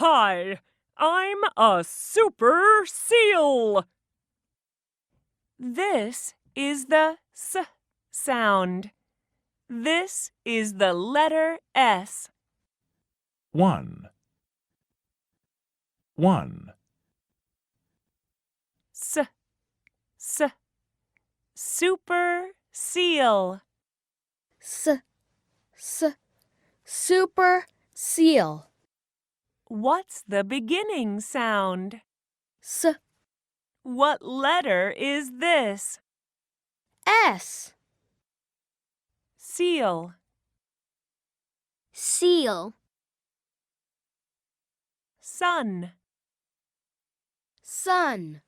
Hi, I'm a super seal. This is the S sound. This is the letter S. 1. S, super seal. Super seal. What's the beginning sound? S, What letter is this? S. Seal. Seal. Sun. Sun.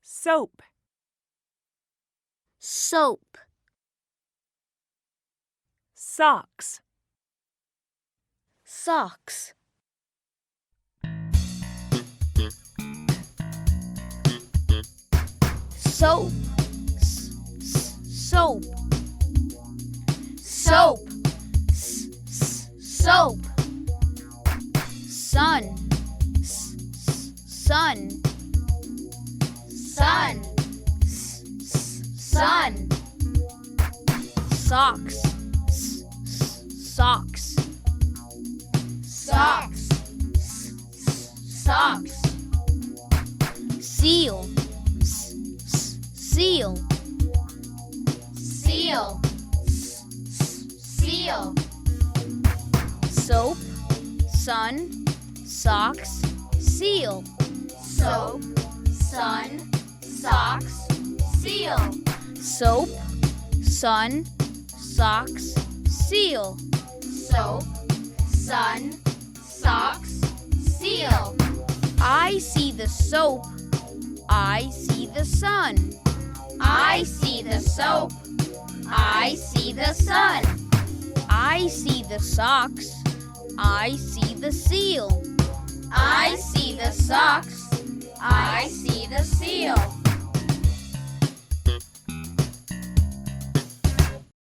Soap. Soap. Socks. Socks. Soap. Soap. Soap. Soap. Sun. Sun. Sun. Sun. Socks. Socks. Socks. Socks. Seal. Seal. Seal. Seal. Soap. Sun. Socks. Seal. Soap. Sun. Socks. Seal. Soap. Sun. Socks. Seal. Soap. Sun. Socks. Seal. I see the soap. I see the sun. I see the soap. I see the sun. I see the socks. I see the seal. I see the socks. I see the seal.